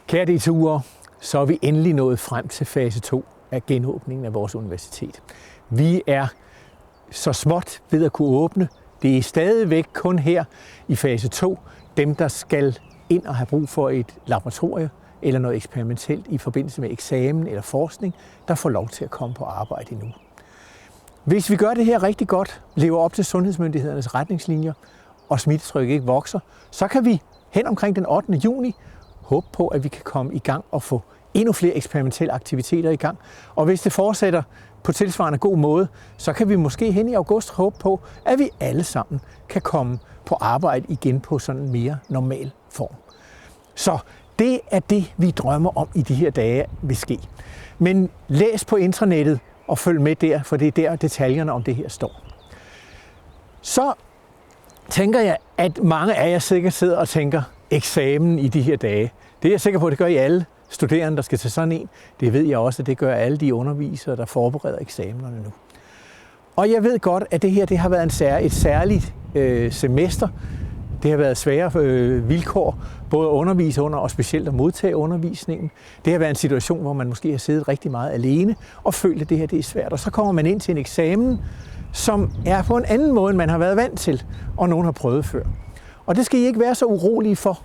Kære DTU'ere, så er vi endelig nået frem til fase 2 af genåbningen af vores universitet. Vi er så småt ved at kunne åbne. Det er stadigvæk kun her i fase 2, dem der skal ind og have brug for et laboratorium eller noget eksperimentelt i forbindelse med eksamen eller forskning, der får lov til at komme på arbejde endnu. Hvis vi gør det her rigtig godt, lever op til sundhedsmyndighedernes retningslinjer, og smittetrykket ikke vokser, så kan vi hen omkring den 8. juni håbe på, at vi kan komme i gang og få endnu flere eksperimentelle aktiviteter i gang. Og hvis det fortsætter på tilsvarende god måde, så kan vi måske hen i august håbe på, at vi alle sammen kan komme på arbejde igen på sådan en mere normal form. Så det er det, vi drømmer om i de her dage vil ske. Men læs på intranettet og følg med der, for det er der detaljerne om det her står. Så tænker jeg, at mange af jer sikkert sidder og tænker eksamen i de her dage. Det er jeg sikker på, at det gør I alle studerende, der skal til sådan en. Det ved jeg også, at det gør alle de undervisere, der forbereder eksamenerne nu. Og jeg ved godt, at det her har været et særligt semester. Det har været svære vilkår, både at undervise under og specielt at modtage undervisningen. Det har været en situation, hvor man måske har siddet rigtig meget alene og følt, at det her er svært. Og så kommer man ind til en eksamen, som er på en anden måde, end man har været vant til, og nogen har prøvet før. Og det skal I ikke være så urolige for,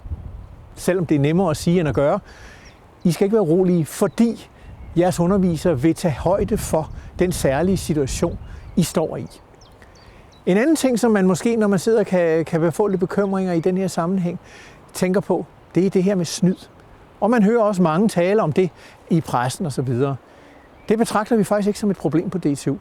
selvom det er nemmere at sige end at gøre. I skal ikke være urolige, fordi jeres undervisere vil tage højde for den særlige situation, I står i. En anden ting, som man måske, når man sidder, kan få lidt bekymringer i den her sammenhæng, tænker på, det er det her med snyd. Og man hører også mange tale om det i pressen osv. Det betragter vi faktisk ikke som et problem på DTU.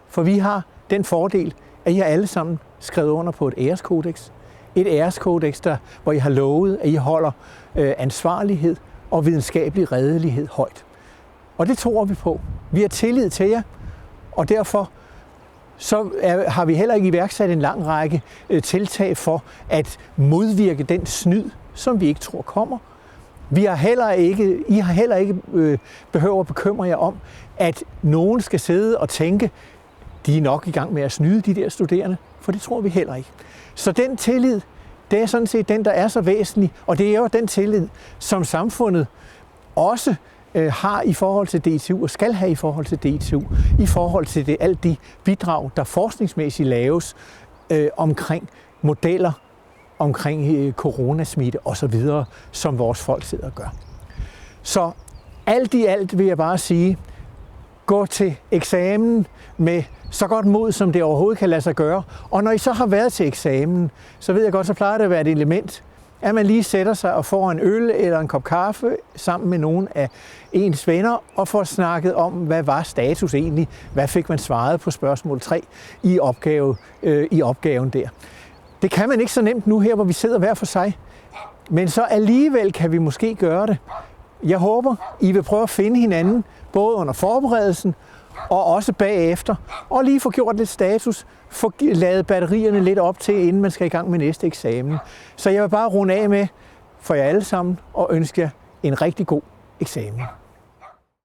For vi har den fordel, at I har alle sammen skrevet under på et æreskodex. Et æreskodex, hvor I har lovet, at I holder ansvarlighed og videnskabelig redelighed højt. Og det tror vi på. Vi har tillid til jer, og derfor så har vi heller ikke iværksat en lang række tiltag for at modvirke den snyd, som vi ikke tror kommer. I har heller ikke behøver at bekymre jer om, at nogen skal sidde og tænke, de er nok i gang med at snyde de der studerende, for det tror vi heller ikke. Så den tillid, det er sådan set den, der er så væsentlig, og det er jo den tillid, som samfundet også har i forhold til DTU og skal have i forhold til DTU, i forhold til alt de bidrag, der forskningsmæssigt laves omkring modeller, omkring coronasmitte osv., som vores folk sidder og gør. Så alt i alt vil jeg bare sige, gå til eksamen med så godt mod, som det overhovedet kan lade sig gøre. Og når I så har været til eksamen, så ved jeg godt, så plejer det at være et element, at man lige sætter sig og får en øl eller en kop kaffe sammen med nogle af ens venner og får snakket om, hvad var status egentlig? Hvad fik man svaret på spørgsmål 3 i opgaven der? Det kan man ikke så nemt nu her, hvor vi sidder hver for sig. Men så alligevel kan vi måske gøre det. Jeg håber, I vil prøve at finde hinanden, både under forberedelsen og også bagefter, og lige få gjort lidt status, få ladet batterierne lidt op til, inden man skal i gang med næste eksamen. Så jeg vil bare runde af med for jer alle sammen og ønske jer en rigtig god eksamen.